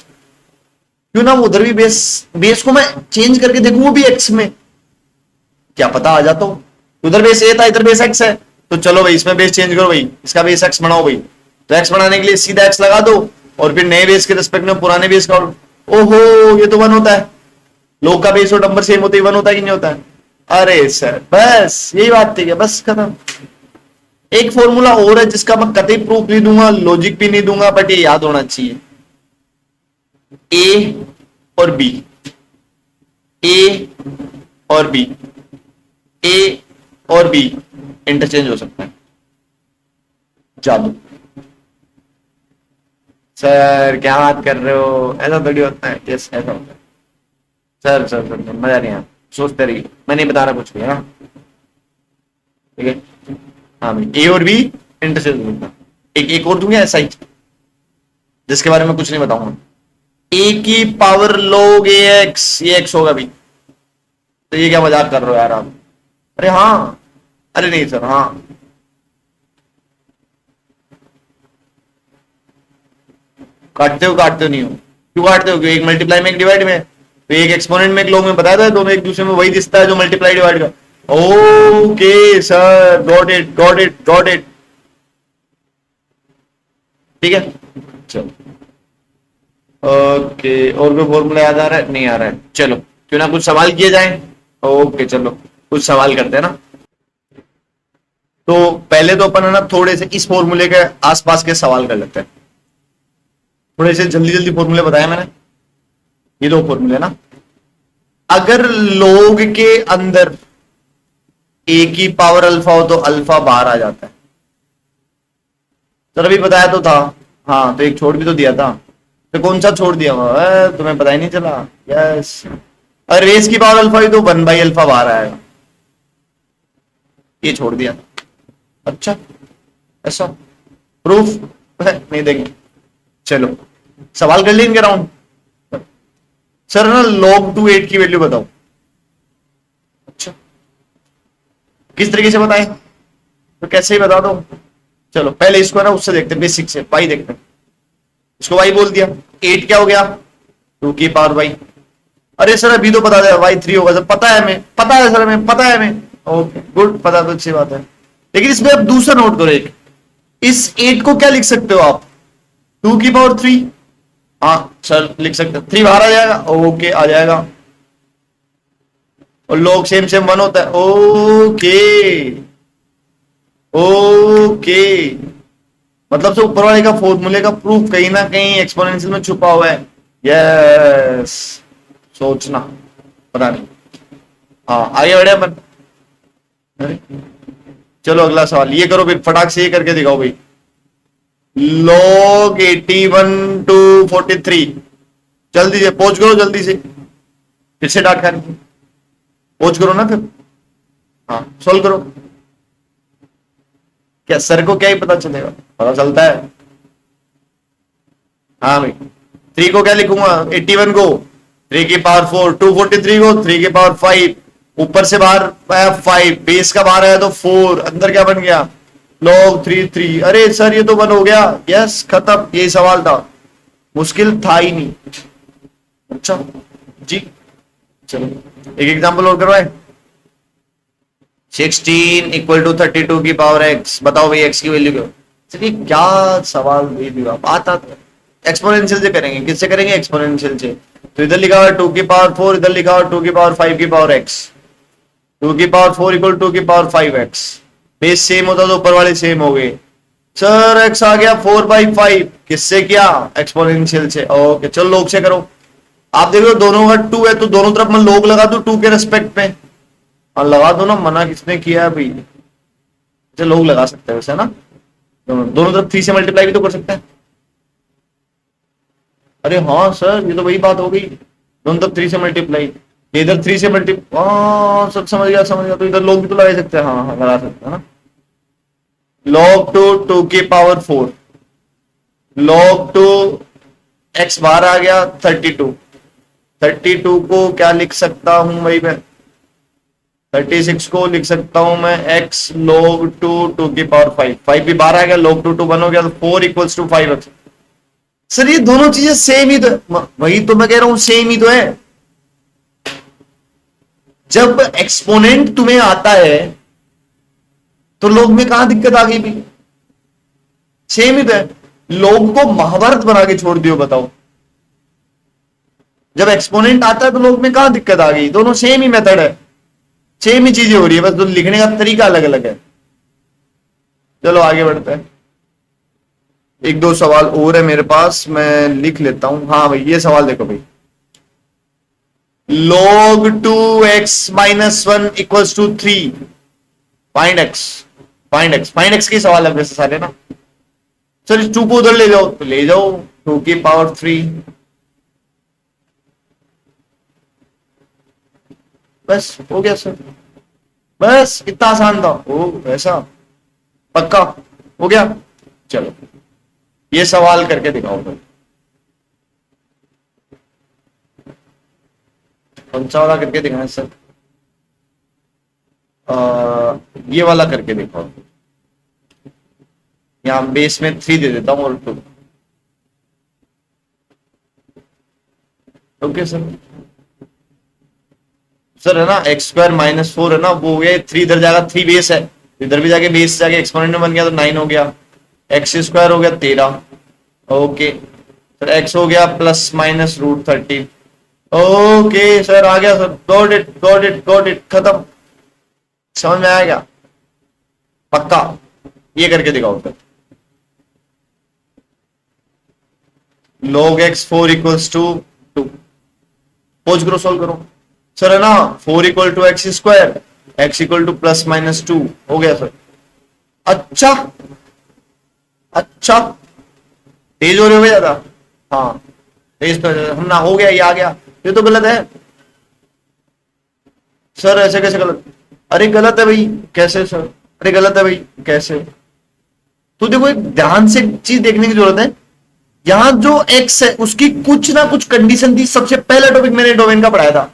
क्यों ना उधर भी बेस को मैं चेंज करके देखूं, वो भी एक्स में, क्या पता आ जाता हूं। उधर बेस ए था, इधर बेस एक्स है, तो चलो भाई इसमें बेस चेंज करो भाई, इसका बेस एक्स बनाओ भाई। तो एक्स बनाने के लिए सीधा एक्स लगा दो, और फिर नए बेस के रिस्पेक्ट में पुराने बेस का। ओहो, ये तो 1 होता है। लोग का बेस और नंबर सेम होते ही 1 होता है कि नहीं होता है? अरे सर बस यही बात थी, बस खत्म। एक फॉर्मूला और है जिसका मैं कतई प्रूफ नहीं दूंगा, लॉजिक भी नहीं दूंगा, बट ये याद होना चाहिए। ए और बी, ए और बी, ए और बी इंटरचेंज हो सकता है। जादू। सर क्या बात कर रहे हो? ऐसा थोड़ी होता है। यस, ऐसा होता है। सर सर सर मजा नहीं आया, सोचते रहिए, मैं नहीं बता रहा कुछ भी है ना। ठीक है। हाँ भाई, ए और बी इंटरचेंज होता है। एक और दूंगा ऐसा ही, जिसके बारे में कुछ नहीं बताऊंगा। ए की पावर लोग ए एक्स, ये एक्स होगा भाई। तो ये क्या मजाक कर रहे हो यार आप? अरे हाँ, अरे नहीं सर, हाँ काटते हो नहीं हो? क्यों काटते हो? क्यों? एक मल्टीप्लाई में एक डिवाइड में, तो एक एक्सपोनेंट में एक लोग में बताया था, दोनों एक दूसरे में वही दिखता है जो मल्टीप्लाई डिवाइड का। Okay sir, got it got it got it. ठीक है, चलो। ओके, और कोई फॉर्मूला याद आ रहा है? नहीं आ रहा है, चलो क्यों ना कुछ सवाल किए जाएं। ओके चलो, कुछ सवाल करते हैं ना। तो पहले तो अपन है ना थोड़े से इस फॉर्मूले के आसपास के सवाल कर लेते हैं। थोड़े से जल्दी जल्दी फॉर्मूले बताया मैंने, ये दो फॉर्मूले ना। अगर लोग के अंदर ए की पावर अल्फा हो तो अल्फा बाहर आ जाता है। सर अभी बताया तो था। हाँ, तो एक छोड़ भी तो दिया था। तो कौन सा छोड़ दिया हुआ? तुम्हें पता ही नहीं चला? यस, अगर रेस की पावर अल्फा हुई तो 1/अल्फा बाहर आएगा। ये छोड़ दिया। अच्छा, ऐसा प्रूफ नहीं देंगे। चलो सवाल कर लिए इनके राउंड। सर ना log 2 8 की वैल्यू बताओ। अच्छा, किस तरीके से बताएं? तो कैसे ही बता दो। चलो पहले इसको ना उससे देखते हैं, बेसिक से पाई देखते हैं। इसको वाई बोल दिया, 8 क्या हो गया? 2 की पावर वाई। अरे सर अभी तो बता दिया वाई 3 होगा सर, पता है हमें, पता है सर हमें, पता है हमें। ओके गुड, पता तो अच्छी बात है। लेकिन इसमें अब दूसरा नोट करो एक, इस 8 को क्या लिख सकते हो आप? 2 की पावर 3। हाँ सर लिख सकते हो, 3 बाहर आ जाएगा। ओके आ जाएगा, और लोग सेम सेम 1 होता है। ओके ओके, मतलब से ऊपर वाले का फॉर्मूले का प्रूफ कहीं ना कहीं एक्सपोनेंशियल में छुपा हुआ है। यस, सोचना, पता नहीं। हाँ आगे बढ़े अपन। अरे, चलो अगला सवाल ये करो भाई, फटाक से ये करके दिखाओ भाई। log 81 टू 43, जल्दी से पहुंच करो, जल्दी से, फिर से डांट खानी, पहुंच करो ना फिर। हाँ सोल्व करो। क्या सर को क्या ही पता चलेगा? पता चलता है। हाँ भाई, 3 को क्या लिखूंगा? 81 को 3 की पावर 4, 243 को 3 की पावर 5, ऊपर से बाहर आया 5, बेस का बाहर आया तो 4, अंदर क्या बन गया? log 3 3। अरे सर ये तो 1 हो गया। यस खत्म, यही सवाल था, मुश्किल था ही नहीं। अच्छा जी, चलो एक एग्जांपल और करवाए। 16 इक्वल टू 32 की पावर x, बताओ भाई x की वैल्यू क्या? चलिए क्या सवाल दे दिया आप, आता एक्सपोनेंशियल से करेंगे। किससे करेंगे? एक्सपोनेंशियल से। तो इधर लिखा हुआ 2 की पावर 4, इधर लिखा हुआ 2 की पावर 5 की पावर x। 2 की पावर 4 इक्वल 2 की पावर 5x, बेस सेम होता तो ऊपर वाले सेम हो गए। सर x आ गया 4/5, किससे किया? एक्सपोनेंशियल से। ओके चलो लोग से करो। आप देखो दोनों का 2 है तो दोनों तरफ मैं लोग लगा दूं 2 के रेस्पेक्ट में। हाँ लगा दो ना, मना किसने किया है भाई? अच्छा लोग लगा सकते हैं वैसे ना, दोनों तरफ 3 से मल्टीप्लाई भी तो कर सकते हैं। अरे हाँ सर ये तो वही बात हो गई, दोनों तरफ 3 से मल्टीप्लाई, इधर 3 से मल्टी, हाँ सब समझ गया समझ गया। तो इधर लोग भी तो लगा सकते हैं। हाँ हाँ लगा सकते हैं ना। log 2 2 की पावर 4, log 2 x बाहर आ गया 32। 32 को क्या लिख सकता हूं भाई मैं? 36 को लिख सकता हूं मैं x log 2 2 की पावर 5, 5 भी बाहर आ गया, log 2 2 1 हो गया, तो 4 इक्वल्स टू 5x। सर ये दोनों चीजें सेम ही तो, वही तो मैं कह रहा हूं सेम ही तो है। जब एक्सपोनेंट तुम्हें आता है तो लोग में कहां दिक्कत आ गई भाई? सेम ही तो है। लोग को महाभारत बना के छोड़ दियो, बताओ। जब एक्सपोनेंट आता है तो लोग में कहां दिक्कत आ गई? दोनों सेम ही मेथड है, सेम ही चीजें हो रही है, बस तो लिखने का तरीका अलग अलग है। चलो आगे बढ़ते हैं। एक दो सवाल और है मेरे पास, मैं लिख लेता हूं। हाँ भाई ये सवाल देखो भाई, log 2x minus 1 equals to 3, find x। Find x की सवाल है वैसे सारे ना। सर इस 2 को उधर ले जाओ, तो ले जाओ 2 की पावर 3, बस हो गया सर, बस इतना आसान था। ओ ऐसा, पक्का हो गया। चलो ये सवाल करके दिखाओ तुम। कौन सा वाला करके दिखाएं सर? ये वाला करके दिखाओ। यहाँ बेस में 3 दे देता हूँ और 2। Okay sir. सर है ना x² - 4 है ना, वो हो गया 3, इधर जाएगा 3 बेस है, इधर भी जाके बेस जाके एक्सपोनेंट में बन गया तो 9 हो गया। x² हो गया 13। ओके सर, x हो गया ±√13। ओके सर आ गया sir, got it got it got it, खत्म। समझ में आया क्या? पक्का ये करके दिखाओ सर। log x4 = 2। पोज करो, सोल्व करो सर, है ना। 4 = x², x = ±2 हो गया सर। अच्छा अच्छा, तेज हो रहे हो ज्यादा? हाँ तेज तो हम ना, हो गया, ये आ गया। ये तो गलत है सर, ऐसे कैसे गलत? अरे गलत है भाई, कैसे सर? अरे गलत है भाई, कैसे? तो देखो एक ध्यान से चीज देखने की जरूरत है। यहां जो एक्स है उसकी कुछ ना कुछ कंडीशन थी। सबसे पहला टॉपिक मैंने डोमेन का पढ़ाया था।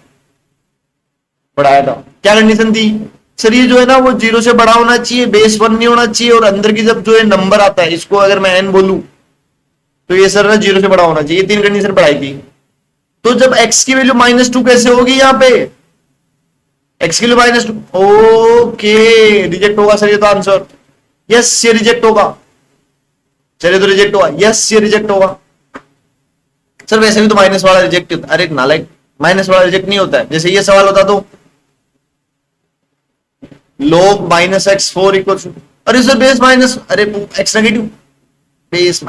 क्या कंडीशन थी सर? ये जो है ना वो 0 से बड़ा होना चाहिए, बेस 1 नहीं होना चाहिए, और अंदर की जब जो है नंबर आता है, इसको अगर मैं n बोलूं तो ये सर ना 0 से बड़ा होना चाहिए। ये 3 कंडीशन पढ़ाई थी। तो जब x की वैल्यू -2 कैसे होगी यहाँ पे? x की वैल्यू -2, ओके रिजेक्ट होगा सर ये तो आंसर। यस ये रिजेक्ट होगा। चलिए तो रिजेक्ट होगा, यस ये रिजेक्ट होगा। सर वैसे भी तो माइनस वाला रिजेक्ट होता है। अरे नालायक, माइनस वाला रिजेक्ट नहीं होता है। जैसे ये सवाल होता तो log -x4 = अरे सर बेस माइनस, अरे x नेगेटिव, बेस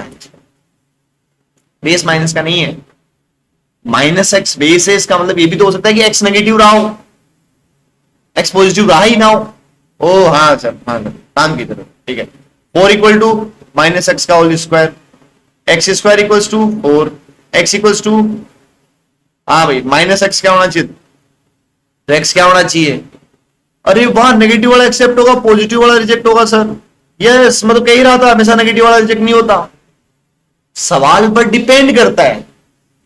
माइनस का नहीं है, -x बेस है। इसका मतलब ये भी तो हो सकता है कि x नेगेटिव रहा हो, x पॉजिटिव रहा ही ना हो। ओ हाँ सर, हाँ सर, काम की तरफ, ठीक है। 4 = -x का होल स्क्वायर, x² = 4, x = हाँ भाई -x क्या होना चाहिए? तो x क्या होना चाहिए? अरे वहां नेगेटिव वाला एक्सेप्ट होगा, पॉजिटिव वाला रिजेक्ट होगा सर। यस मतलब कह ही रहा था, हमेशा नेगेटिव वाला रिजेक्ट नहीं होता। सवाल पर डिपेंड करता है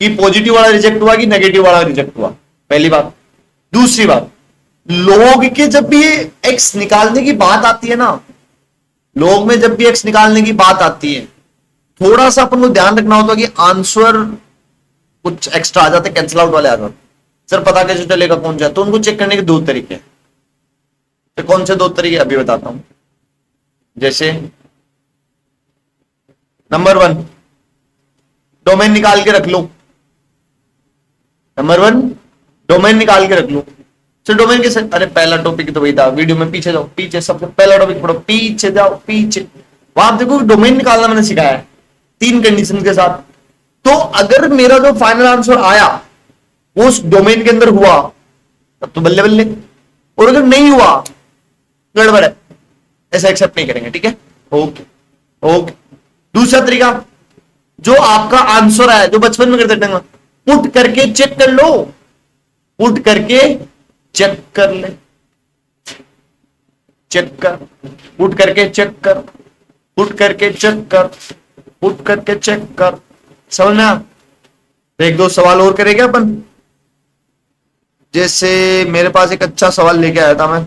कि पॉजिटिव वाला रिजेक्ट हुआ कि नेगेटिव वाला रिजेक्ट हुआ, पहली बात। दूसरी बात, लोग के जब भी एक्स निकालने की बात आती है ना, लोग में जब भी एक्स निकालने की बात आती है, थोड़ा सा अपन को ध्यान रखना होता है कि आंसर कुछ एक्स्ट्रा आ जाते, कैंसिल आउट वाले आ जाते। सर पता कैसे चलेगा कौन सा? तो उनको चेक करने के 2 तरीके हैं। तो कौन से 2 तरीके अभी बताता हूं। जैसे नंबर 1, डोमेन निकाल के रख लो। नंबर 1 डोमेन निकाल के रख लो। सर डोमेन कैसे? अरे पहला टॉपिक तो वही था, वीडियो में पीछे जाओ, पीछे सबसे पहला टॉपिक पढ़ो, पीछे जाओ पीछे। वहां देखो डोमेन निकालना मैंने सिखाया है 3 कंडीशन के साथ। तो अगर मेरा जो फाइनल आंसर आया वो उस डोमेन के अंदर हुआ तब तो बल्ले बल्ले, और अगर नहीं हुआ गड़बड़ है, ऐसा एक्सेप्ट नहीं करेंगे, ठीक है। Okay okay. दूसरा तरीका, जो आपका आंसर आया, जो बचपन में करते थे, पुट करके चेक कर लो, पुट करके चेक कर ले, चेक कर, पुट करके चेक कर, पुट करके चेक कर, पुट करके चेक कर। समझ में? तो 1-2 सवाल और करेंगे अपन। जैसे मेरे पास एक अच्छा सवाल लेके आया था मैं,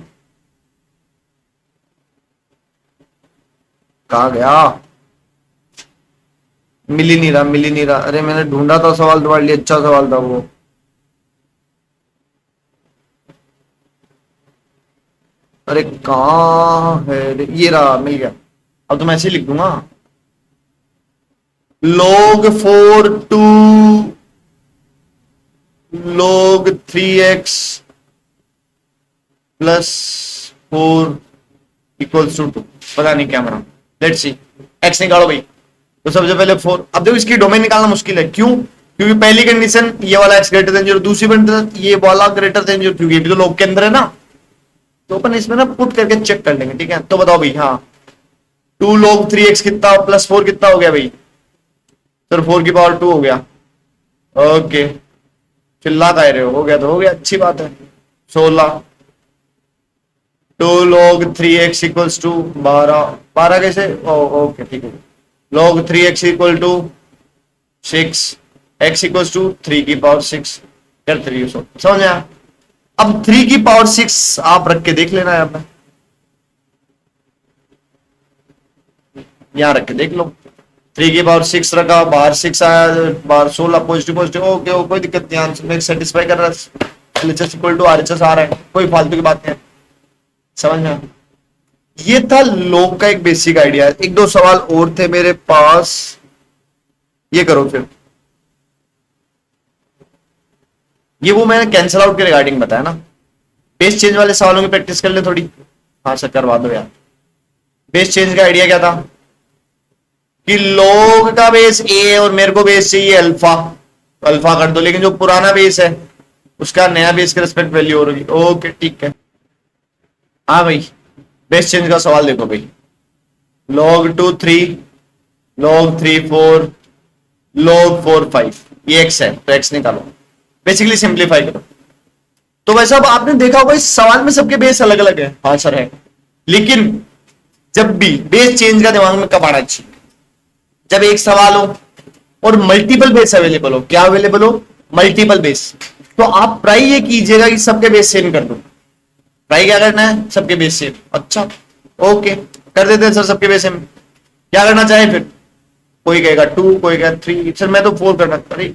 कहा गया? मिल ही नहीं रहा, मिल ही नहीं रहा। अरे मैंने ढूंढा था सवाल तुम्हारे लिए, अच्छा सवाल था वो। अरे कहाँ है ये रहा, मिल गया। अब तो मैं ऐसे ही लिख दूंगा, log 4 log 3x + 4 = 2। पता नहीं क्या बना, लेट्स सी। x निकालो भाई। तो सबसे पहले 4। अब देखो इसकी डोमेन निकालना मुश्किल है, क्यों? क्योंकि पहली कंडीशन ये वाला x ग्रेटर देन 0, दूसरी कंडीशन ये वाला ग्रेटर देन 0, क्योंकि ये भी तो log के अंदर है ना। तो अपन इसमें ना पुट करके चेक कर लेंगे, ठीक है। तो बताओ भाई, हाँ 2 log 3x कितना +4 कितना हो गया भाई? सर 4 की पावर 2 हो गया। ओके, चिल्ला कह रहे हो गया तो हो गया, अच्छी बात है। 16 2 log 3x इक्वल्स टू 12 कैसे, ओके ठीक है, log 3x equal to 6, x equals to 3 की पावर 6 कर 3 समझ आया। अब 3 की पावर 6 आप रख के देख लेना है, आपने यहां रख के देख लो, 3 की पावर 6 रखा, बाहर 6 आया, बाहर 16, पॉजिटिव पॉजिटिव, ओके कोई दिक्कत नहीं, आंसर में सेटिस्फाई कर रहा है, LHS इक्वल टू RHS आ रहा है, कोई फालतू की बात नहीं है, समझ में आया? ये था लोग का एक बेसिक आइडिया। एक दो सवाल और थे मेरे पास, ये करो फिर, ये वो मैंने कैंसल आउट के रिगार्डिंग बताया ना। बेस चेंज वाले सवालों की प्रैक्टिस कर ले थोड़ी, हाँ सर करवा दो यार। बेस चेंज का आइडिया क्या था कि लोग का बेस ए है और मेरे को बेस चाहिए अल्फा, तो अल्फा कर दो, लेकिन जो पुराना बेस है उसका नया बेस के रिस्पेक्ट वैल्यू हो रही, ओके ठीक है। हाँ भाई, बेस चेंज का सवाल देखो भाई, log 2 3, log 3 4, log 4 5, ये x है तो x निकालो, बेसिकली सिंप्लीफाई करो। तो वैसे अब आपने देखा होगा इस सवाल में सबके बेस अलग अलग है, हाँ सर है, लेकिन जब भी बेस चेंज का दिमाग में कब आना चाहिए, जब एक सवाल हो और मल्टीपल बेस अवेलेबल हो, क्या अवेलेबल हो, मल्टीपल बेस, तो आप ट्राई ये कीजिएगा कि सबके बेस सेम कर दो। ट्राई क्या करना है, सबके बेस सेम, अच्छा ओके कर देते हैं सर सबके बेस सेम, क्या करना चाहे फिर, कोई कहेगा 2, कोई कहेगा 3, सर मैं तो 4 करना, अरे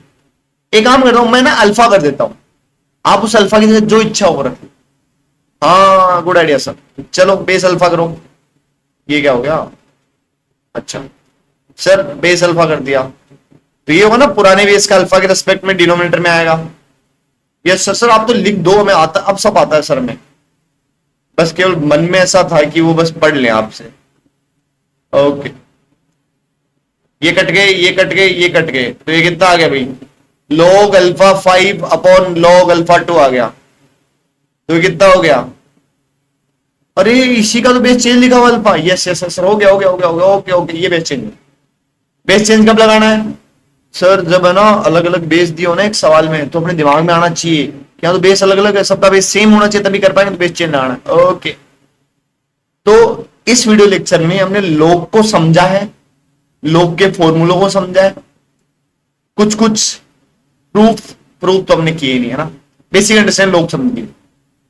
एक काम करता हूं मैं ना अल्फा कर देता हूं, आप उस अल्फा की जगह जो इच्छा हो रख, हाँ गुड आइडिया सर, चलो बेस अल्फा करो, ये क्या हो गया, अच्छा सर बेस अल्फा कर दिया, तो ये होगा ना पुराने बेस का अल्फा के रिस्पेक्ट में डिनोमिनेटर में आएगा। यस सर, सर आप तो लिख दो, हमें आता, अब सब आता है सर में, बस केवल मन में ऐसा था कि वो बस पढ़ लें आपसे, ओके ये कट गए, ये कट गए, ये कट गए, तो ये कितना आ गया भाई, log alpha 5 upon log alpha 2 आ गया, तो ये कितना हो गया, अरे इसी का तो बेस चेंज लिखा हुआ अल्फा, यस यस सर हो गया हो गया हो गया हो गया, ओके ओके ये बेस चेंज, बेस चेंज कब लगाना है सर, जब है ना अलग अलग बेस दिए हो ना एक सवाल में, तो अपने दिमाग में आना चाहिए क्या, तो बेस अलग अलग है, सबका बेस सेम होना चाहिए तभी कर पाएंगे, तो बेस चेंज लगाना है, ओके। तो इस वीडियो लेक्चर में हमने लोग को समझा है, लोग के फॉर्मूलों को समझा है, कुछ कुछ प्रूफ प्रूफ तो हमने किए नहीं है ना, बेसिक अंडरस्टैंड लोग समझिए।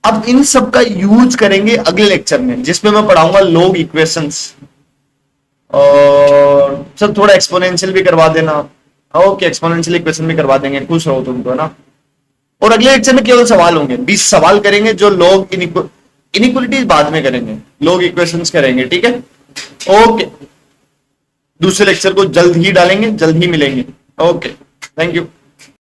अब इन सब का यूज करेंगे अगले लेक्चर में, जिसमें मैं पढ़ाऊंगा लोग इक्वेशंस, और सर थोड़ा एक्सपोनेंशियल भी करवा देना, ओके एक्सपोनेंशियल इक्वेशन भी करवा देंगे, खुश रहो तुम तो ना। और अगले लेक्चर में केवल सवाल होंगे, 20 सवाल करेंगे, जो लोग इनइक्वलिटीज बाद में करेंगे, लोग इक्वेशंस करेंगे, ठीक है ओके। दूसरे लेक्चर को जल्द ही डालेंगे, जल्द ही मिलेंगे, ओके थैंक यू।